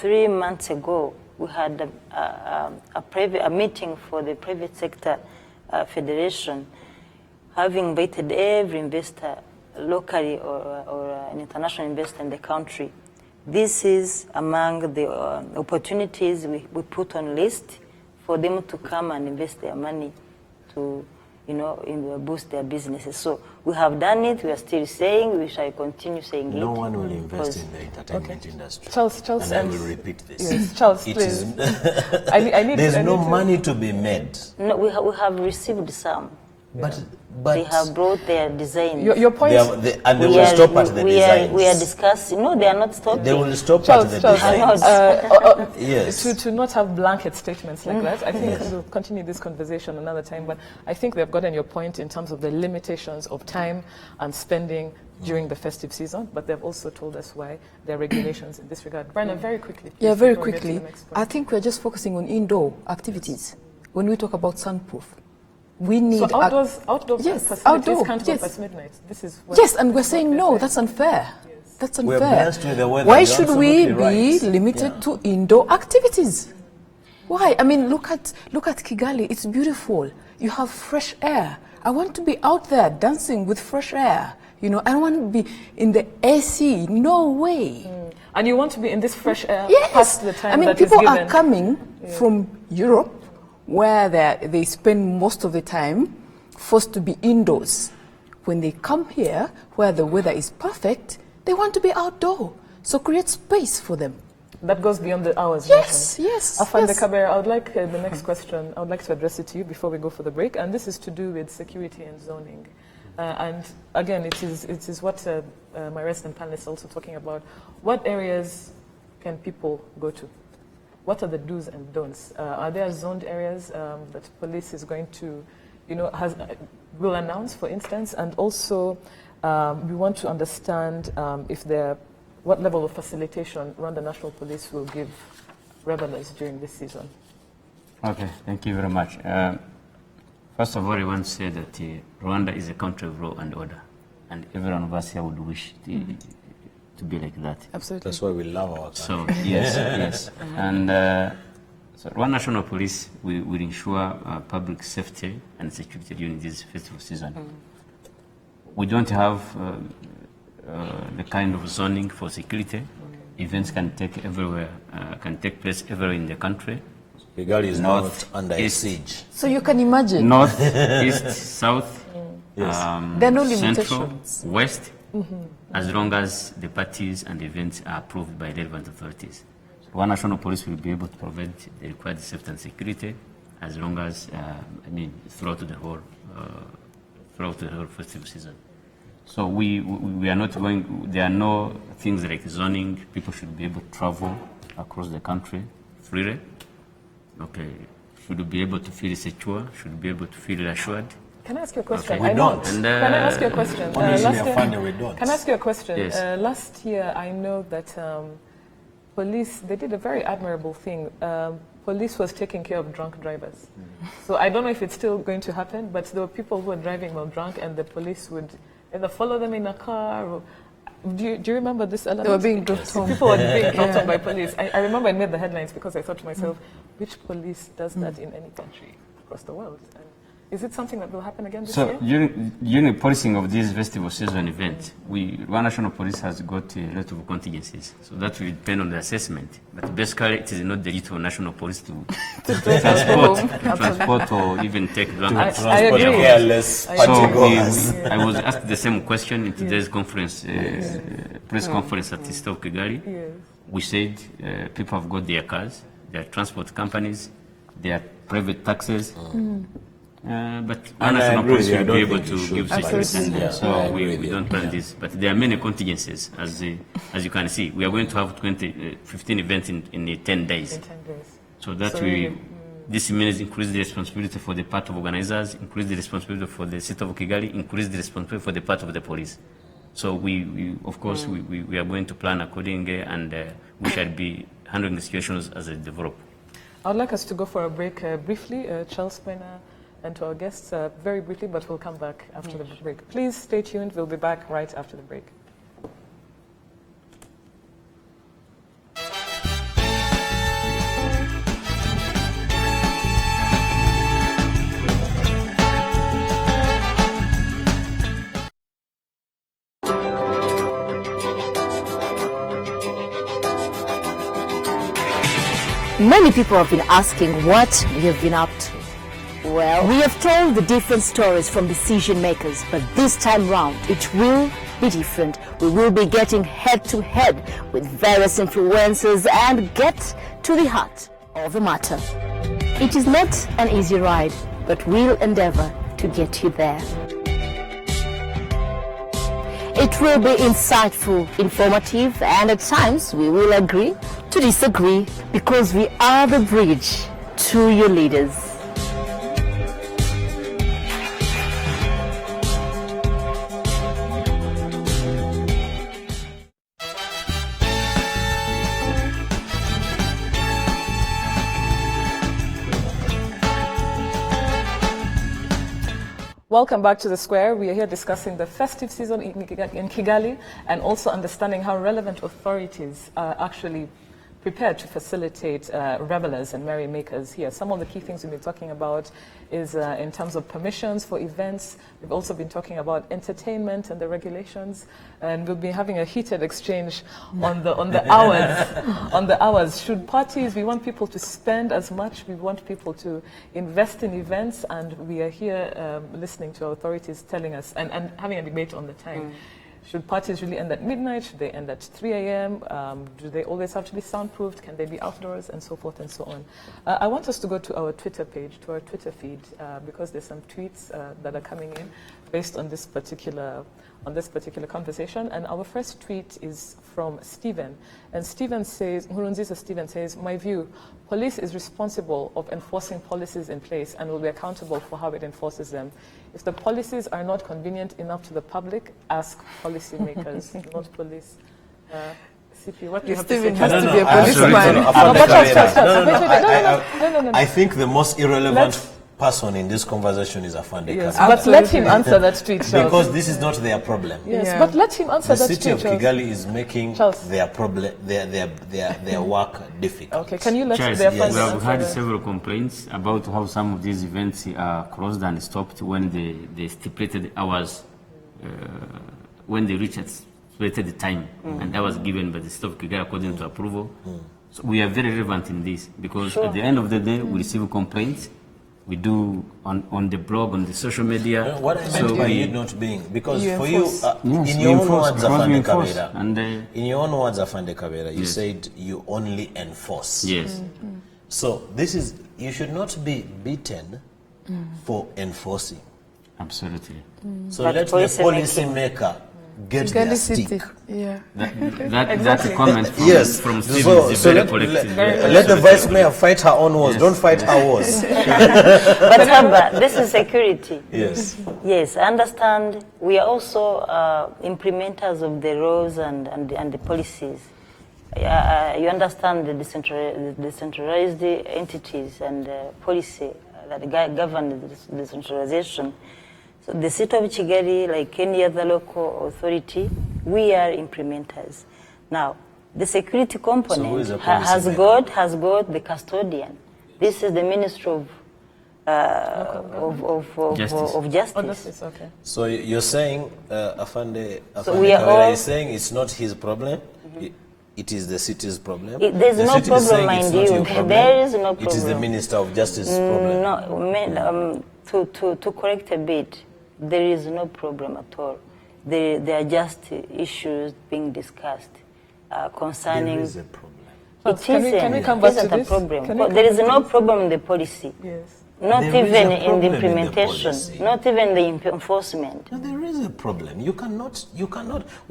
Speaker 3: 3 months ago, we had a meeting for the private sector federation, having invited every investor, locally or an international investor in the country. This is among the opportunities we put on list for them to come and invest their money to boost their businesses. So we have done it. We are still saying, we shall continue saying it.
Speaker 4: No one will invest in the entertainment industry.
Speaker 1: Charles,
Speaker 4: and I will repeat this.
Speaker 1: Yes, Charles, please.
Speaker 4: There's no money to be made.
Speaker 3: No, we have received some.
Speaker 4: But
Speaker 3: they have brought their designs.
Speaker 1: Your point
Speaker 4: and they will stop at the designs.
Speaker 3: We are discussing. No, they are not stopping.
Speaker 4: They will stop at the designs. Yes.
Speaker 1: To not have blanket statements like that. I think we'll continue this conversation another time. But I think they've gotten your point in terms of the limitations of time and spending during the festive season. But they've also told us why there are regulations in this regard. Brenda, very quickly.
Speaker 2: Yeah, very quickly. I think we're just focusing on indoor activities when we talk about soundproof. We need
Speaker 1: outdoor
Speaker 2: yes,
Speaker 1: facilities
Speaker 2: outdoor,
Speaker 1: can't
Speaker 2: yes.
Speaker 1: go past midnight. This is
Speaker 2: and we're saying no, that's unfair. Yes. That's unfair.
Speaker 4: We're blessed with the weather.
Speaker 2: Why should we be limited to indoor activities? Why? I mean, look at Kigali. It's beautiful. You have fresh air. I want to be out there dancing with fresh air. I don't want to be in the AC. No way.
Speaker 1: And you want to be in this fresh air
Speaker 2: past
Speaker 1: the time.
Speaker 2: I mean,
Speaker 1: that
Speaker 2: people
Speaker 1: is given.
Speaker 2: are coming from Europe, where they spend most of the time forced to be indoors. When they come here, where the weather is perfect, They want to be outdoor. So create space for them.
Speaker 1: That goes beyond the hours
Speaker 2: Yes,
Speaker 1: mentioned.
Speaker 2: yes.
Speaker 1: Afande
Speaker 2: yes.
Speaker 1: Kabera, I would like the next question, I would like to address it to you before we go for the break, and this is to do with security and zoning. And again, it is what my resident panelists are also talking about. What areas can people go to? What are the do's and don'ts? Are there zoned areas that police is going to, will announce, for instance? And also, we want to understand what level of facilitation Rwanda National Police will give revelers during this season.
Speaker 5: Okay, thank you very much. First of all, I want to say that Rwanda is a country of law and order, and every one of us here would wish to be like that.
Speaker 2: Absolutely.
Speaker 4: That's why we love our country.
Speaker 5: So, yes, yes. And so Rwanda National Police will ensure public safety and security during this festival season. We don't have the kind of zoning for security. Events can take place everywhere in the country.
Speaker 4: Kigali is not under a siege.
Speaker 2: So you can imagine.
Speaker 5: North, east, south,
Speaker 2: There are no
Speaker 5: central,
Speaker 2: limitations.
Speaker 5: west, as long as the parties and events are approved by relevant authorities. One national police will be able to provide the required safety and security as long as, throughout the whole festival season. So we are not going, there are no things like zoning. People should be able to travel across the country freely. Okay, should be able to feel secure, should be able to feel assured.
Speaker 1: Can I ask you a question?
Speaker 5: Okay.
Speaker 4: We don't.
Speaker 1: Can I ask you a question?
Speaker 4: Honestly, we don't.
Speaker 1: Can I ask you a question?
Speaker 5: Yes.
Speaker 1: Last year, I know that police, they did a very admirable thing. Police was taking care of drunk drivers. So I don't know if it's still going to happen, but there were people who were driving while drunk, and the police would either follow them in a car or... Do you remember this element?
Speaker 2: They were being dropped home.
Speaker 1: People were being dropped off by police. I remember I made the headlines because I thought to myself, which police does that in any country across the world? And is it something that will happen again this year?
Speaker 5: So during the policing of this festival season event, Rwanda National Police has got a lot of contingencies. So that will depend on the assessment. But basically, it is not the duty of National Police to transport or even take drunk.
Speaker 1: I agree.
Speaker 4: Careless partygoers.
Speaker 5: I was asked the same question in today's conference, press conference at the Festive of Kigali.
Speaker 1: Yes.
Speaker 5: We said people have got their cars, their transport companies, their private taxis. But
Speaker 4: And I
Speaker 5: national
Speaker 4: agree,
Speaker 5: police
Speaker 4: I
Speaker 5: will
Speaker 4: don't
Speaker 5: be able
Speaker 4: think
Speaker 5: to
Speaker 4: you should.
Speaker 5: give
Speaker 2: Absolutely.
Speaker 5: security.
Speaker 4: Yeah, I
Speaker 5: So
Speaker 4: agree
Speaker 5: we
Speaker 4: with you.
Speaker 5: don't plan this. But there are many contingencies, as you can see. We are going to have 15 events in 10 days.
Speaker 1: In 10 days.
Speaker 5: So that
Speaker 1: So really,
Speaker 5: this means increase the responsibility for the part of organizers, increase the responsibility for the city of Kigali, increase the responsibility for the part of the police. So we of course, we are going to plan accordingly, and we shall be handling the situations as they develop.
Speaker 1: I would like us to go for a break briefly, Charles Pena, and to our guests very briefly, but we'll come back after the break. Please stay tuned. We'll be back right after the break.
Speaker 6: Many people have been asking what we have been up to. Well, we have told the different stories from decision makers, but this time round it will be different. We will be getting head to head with various influencers and get to the heart of the matter. It is not an easy ride, but we'll endeavor to get you there. It will be insightful, informative, and at times we will agree to disagree, because we are the bridge to your leaders.
Speaker 1: Welcome back to the Square. We are here discussing the festive season in Kigali and also understanding how relevant authorities are actually prepared to facilitate revelers and merrymakers here. Some of the key things we've been talking about is in terms of permissions for events. We've also been talking about entertainment and the regulations, and we'll be having a heated exchange on the hours. On the hours, should parties? We want people to spend as much. We want people to invest in events, and we are here listening to our authorities telling us and having a debate on the time. Should parties really end at midnight? Should they end at 3 a.m.? Do they always have to be soundproofed? Can they be outdoors? And so forth and so on. I want us to go to our Twitter page, to our Twitter feed, because there's some tweets that are coming in based on this particular conversation. And our first tweet is from Stephen. And Stephen says, Nkurunziza Stephen says, my view, police is responsible of enforcing policies in place and will be accountable for how it enforces them. If the policies are not convenient enough to the public, ask policymakers, not police. CP, what do you have to say?
Speaker 2: Stephen has to be a policeman.
Speaker 4: I think the most irrelevant person in this conversation is Afande
Speaker 1: Yes,
Speaker 4: Kabila.
Speaker 1: but let him answer that tweet, Charles.
Speaker 4: Because this is not their problem.
Speaker 1: Yes,
Speaker 2: Yeah.
Speaker 1: but let him answer
Speaker 4: The
Speaker 1: that
Speaker 4: city
Speaker 1: tweet,
Speaker 4: of Kigali is making
Speaker 1: Charles.
Speaker 4: their problem, their work difficult.
Speaker 1: Okay, can you let
Speaker 5: Charles,
Speaker 1: their
Speaker 5: we
Speaker 1: friends
Speaker 5: have
Speaker 1: answer
Speaker 5: had
Speaker 1: that?
Speaker 5: several complaints about how some of these events are closed and stopped when they stipulated hours, when they reach a stipulated time, and that was given by the state of Kigali according to approval. So we are very relevant in this because at the end of the day, we receive complaints. We do on the blog, on the social media.
Speaker 4: What I meant by you not being, because
Speaker 2: You
Speaker 4: for you,
Speaker 2: enforce.
Speaker 4: in your own words, Afande
Speaker 5: enforce.
Speaker 4: Kabera,
Speaker 5: And
Speaker 4: in your own words, Afande Kabera, you
Speaker 5: Yes.
Speaker 4: said you only enforce.
Speaker 5: yes,
Speaker 4: So this is, you should not be beaten for enforcing.
Speaker 5: absolutely.
Speaker 4: So
Speaker 3: But
Speaker 4: let the
Speaker 3: policy
Speaker 4: policymaker get their
Speaker 2: Kigali
Speaker 4: stick.
Speaker 2: City. Yeah.
Speaker 5: That comment from,
Speaker 4: Yes,
Speaker 5: from Steve
Speaker 4: so
Speaker 5: is very
Speaker 4: let
Speaker 5: collective.
Speaker 4: the vice mayor fight her own wars. Don't fight our wars.
Speaker 3: But Haba, this is security.
Speaker 4: Yes.
Speaker 3: Yes, I understand. We are also implementers of the laws and the policies. You understand the decentralized entities and policy that govern the decentralization. So the city of Kigali, like any other local authority, we are implementers. Now, the security component
Speaker 4: who is a
Speaker 3: has
Speaker 4: policymaker?
Speaker 3: got the custodian. This is the Ministry of
Speaker 5: Justice.
Speaker 3: of Justice.
Speaker 1: Oh, this is okay.
Speaker 4: So you're saying, Afande
Speaker 3: we are
Speaker 4: Kabera
Speaker 3: all-
Speaker 4: is saying it's not his problem. It is the city's problem.
Speaker 3: There's
Speaker 4: The
Speaker 3: no
Speaker 4: city is
Speaker 3: problem,
Speaker 4: saying
Speaker 3: mind
Speaker 4: it's not
Speaker 3: you.
Speaker 4: your problem.
Speaker 3: There is no
Speaker 4: It is the
Speaker 3: problem.
Speaker 4: Minister of Justice's problem.
Speaker 3: No, to correct a bit, there is no problem at all. There are just issues being discussed concerning.
Speaker 4: There is a problem.
Speaker 1: Charles, can we come back to
Speaker 3: isn't a
Speaker 1: this?
Speaker 3: problem.
Speaker 1: Can we
Speaker 3: There
Speaker 1: come
Speaker 3: is
Speaker 1: back
Speaker 3: no
Speaker 1: to this?
Speaker 3: problem in the policy.
Speaker 1: Yes.
Speaker 3: Not
Speaker 4: There is
Speaker 3: even
Speaker 4: a
Speaker 3: in
Speaker 4: problem
Speaker 3: the
Speaker 4: in the
Speaker 3: implementation.
Speaker 4: policy.
Speaker 3: Not even the enforcement.
Speaker 4: No, there is a problem. We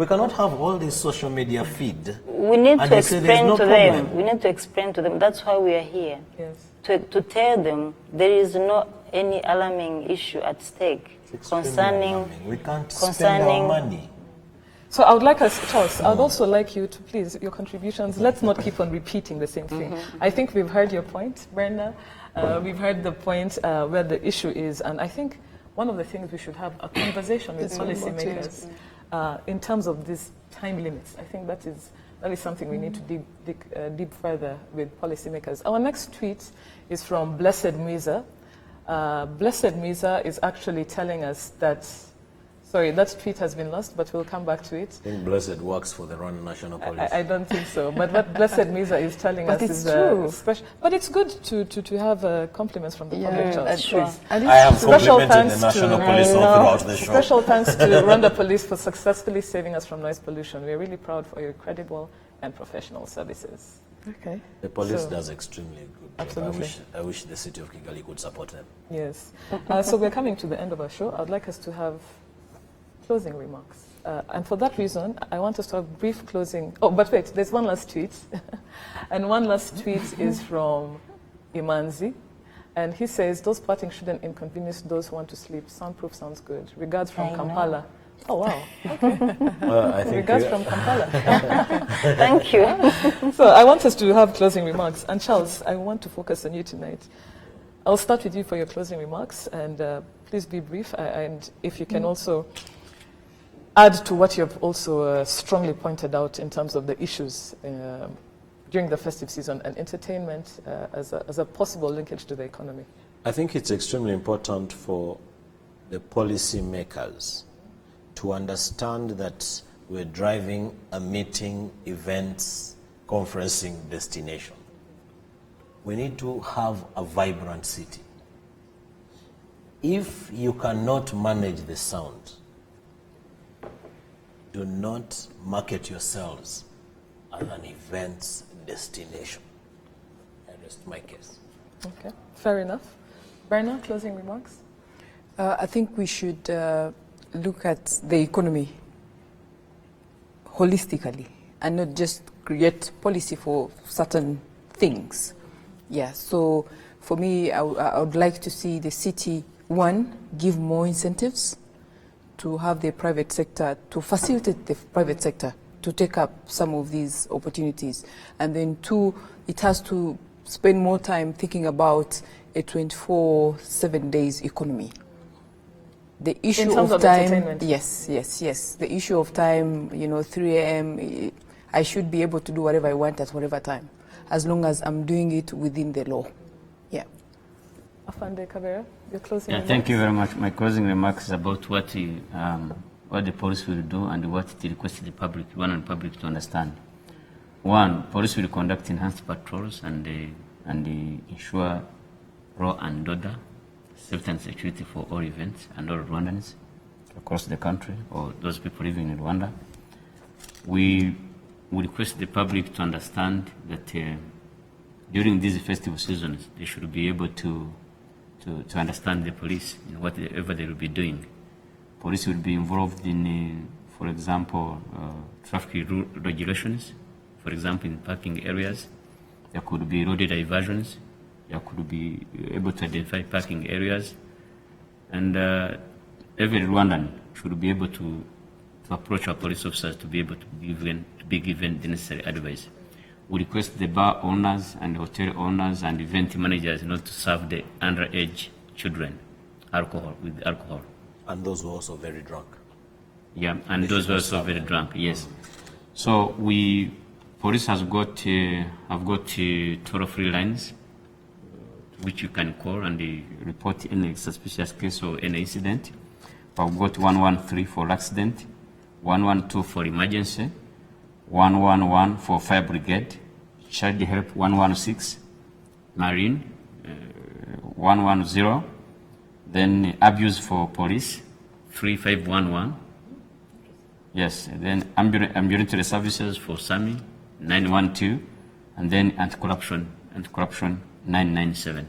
Speaker 4: cannot have all this social media feed.
Speaker 3: We need
Speaker 4: And
Speaker 3: to
Speaker 4: they say there's
Speaker 3: explain
Speaker 4: no
Speaker 3: to them.
Speaker 4: problem.
Speaker 3: We need to explain to them. That's why we are here.
Speaker 1: Yes.
Speaker 3: To tell them there is no any alarming issue at stake
Speaker 4: It's extremely
Speaker 3: concerning
Speaker 4: alarming. We can't spend our money.
Speaker 1: So I would like us, Charles, I would also like you to please, your contributions, let's not keep on repeating the same thing. I think we've heard your point, Brenda. We've heard the point where the issue is, and I think one of the things we should have a conversation with policymakers in terms of these time limits. I think that is something we need to dig deep further with policymakers. Our next tweet is from Blessed Muiza. Blessed Muiza is actually telling us that, sorry, that tweet has been lost, but we'll come back to it.
Speaker 4: I think Blessed works for the Rwanda National Police.
Speaker 1: I don't think so. But what Blessed Muiza is telling
Speaker 2: But
Speaker 1: us
Speaker 2: it's
Speaker 1: is
Speaker 2: true.
Speaker 1: special. But it's good to have compliments from the public, Charles.
Speaker 2: that's
Speaker 3: Sure.
Speaker 2: true. And
Speaker 4: I have
Speaker 1: Special
Speaker 4: complimented the
Speaker 1: thanks to-
Speaker 4: National Police all
Speaker 3: I know.
Speaker 4: throughout the show.
Speaker 1: Special thanks to Rwanda Police for successfully saving us from noise pollution. We're really proud for your credible and professional services.
Speaker 2: Okay.
Speaker 4: The police
Speaker 1: So-
Speaker 4: does extremely good job.
Speaker 1: Absolutely.
Speaker 4: I wish the city of Kigali could support them.
Speaker 1: Yes. So we're coming to the end of our show. I'd like us to have closing remarks. And for that reason, I want us to have brief closing. Oh, but wait, there's one last tweet. And one last tweet is from Imanzi. And he says, those parting shouldn't inconvenience those who want to sleep. Soundproof sounds good. Regards from
Speaker 3: I know.
Speaker 1: Kampala. Oh, wow.
Speaker 4: I think
Speaker 1: Regards from Kampala.
Speaker 3: Thank you.
Speaker 1: So I want us to have closing remarks. And Charles, I want to focus on you tonight. I'll start with you for your closing remarks. And please be brief. And if you can also add to what you have also strongly pointed out in terms of the issues during the festive season and entertainment as a possible linkage to the economy.
Speaker 4: I think it's extremely important for the policy makers to understand that we're driving a meeting, events, conferencing destination. We need to have a vibrant city. If you cannot manage the sound, do not market yourselves as an events destination. I rest my case.
Speaker 1: Okay, fair enough. Berna, closing remarks?
Speaker 2: I think we should look at the economy holistically and not just create policy for certain things. Yeah, so for me, I would like to see the city, one, give more incentives to have the private sector, to facilitate the private sector to take up some of these opportunities. And then two, it has to spend more time thinking about a 24/7 days economy. The issue
Speaker 1: In terms
Speaker 2: of
Speaker 1: of
Speaker 2: time,
Speaker 1: entertainment.
Speaker 2: yes. The issue of time, 3 a.m., I should be able to do whatever I want at whatever time, as long as I'm doing it within the law. Yeah.
Speaker 1: Afande Kabera, your closing
Speaker 5: Yeah,
Speaker 1: remarks?
Speaker 5: thank you very much. My closing remarks is about what the police will do and what it requests the public, to understand. One, police will conduct enhanced patrols and ensure law and order, safety and security for all events and all Rwandans across the country or those people living in Rwanda. We request the public to understand that during these festival seasons, they should be able to understand the police in whatever they will be doing. Police will be involved in, for example, traffic regulations, for example, in parking areas. There could be road diversions. There could be able to identify parking areas. And every Rwandan should be able to approach our police officers to be able to be given the necessary advice. We request the bar owners and hotel owners and event managers not to serve the underage children with alcohol.
Speaker 4: And those were also very drunk.
Speaker 5: Yeah, and those were also very drunk, yes. So police have got toll-free lines which you can call and report any suspicious case or any incident. We've got 113 for accident, 112 for emergency, 111 for fire brigade, child help 116, marine 110, then abuse for police 3511. Yes, then ambulatory services for SAMI 912, and then anti-corruption 997.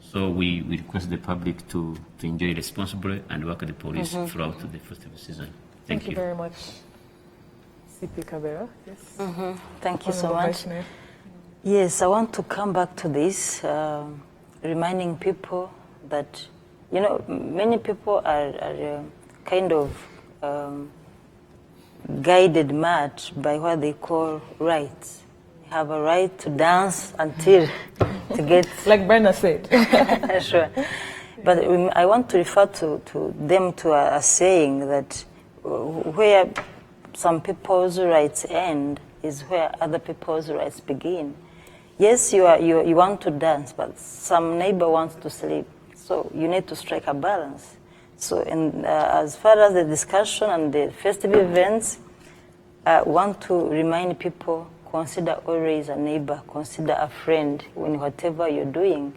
Speaker 5: So we request the public to enjoy responsibly and work with the police throughout the festival season. Thank you
Speaker 1: very much. CP Kabera, yes.
Speaker 3: Thank you so
Speaker 1: Honorable
Speaker 3: much.
Speaker 1: Vice Mayor.
Speaker 3: Yes, I want to come back to this, reminding people that, many people are kind of guided much by what they call rights. You have a right to dance until to get...
Speaker 1: Like Brenna said.
Speaker 3: Sure. But I want to refer to them to a saying that where some people's rights end is where other people's rights begin. Yes, you want to dance, but some neighbor wants to sleep. So you need to strike a balance. So as far as the discussion and the festive events, I want to remind people, consider always a neighbor, consider a friend in whatever you're doing,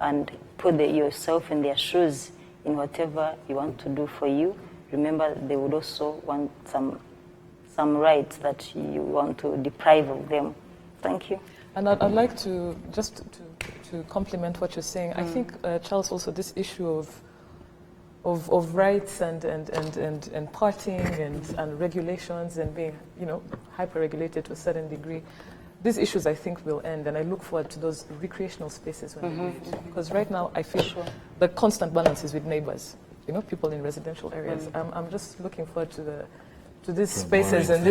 Speaker 3: and put yourself in their shoes in whatever you want to do for you. Remember, they would also want some rights that you want to deprive of them. Thank you.
Speaker 1: And I'd like to just to complement what you're saying. I think, Charles, also this issue of rights and partying and regulations and being, hyper-regulated to a certain degree. These issues, I think, will end, and I look forward to those recreational spaces when they leave. Because right now, I feel the constant balance is with neighbors, people in residential areas. I'm just looking forward to these spaces and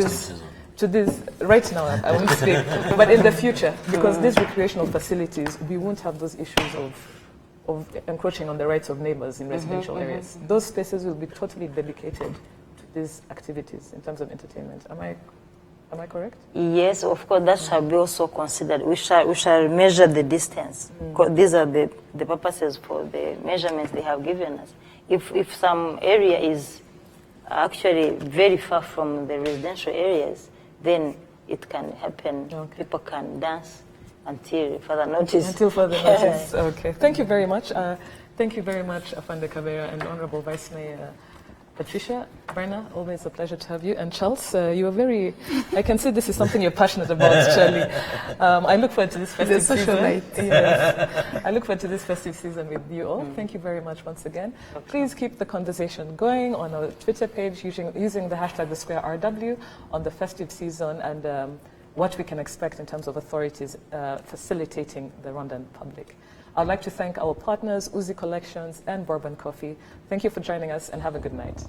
Speaker 1: to this right now. I won't speak, but in the future, because these recreational facilities, we won't have those issues of encroaching on the rights of neighbors in residential areas. Those spaces will be totally dedicated to these activities in terms of entertainment. Am I correct?
Speaker 3: Yes, of course, that shall be also considered. We shall measure the distance. These are the purposes for the measurements they have given us. If some area is actually very far from the residential areas, then it can happen. Okay. People can dance until further notice.
Speaker 1: Until further notice. Okay. Thank you very much. Thank you very much, Afande Kabera and Honorable Vice Mayor Patricia, Berna, always a pleasure to have you. And Charles, you are very, I can see this is something you're passionate about, Charlie. I look forward to this festive season. Yes. I look forward to this festive season with you all. Thank you very much once again. Please keep the conversation going on our Twitter page using the hashtag #TheSquareRW on the festive season and what we can expect in terms of authorities facilitating the Rwandan public. I'd like to thank our partners, Uzi Collections and Bourbon Coffee. Thank you for joining us and have a good night.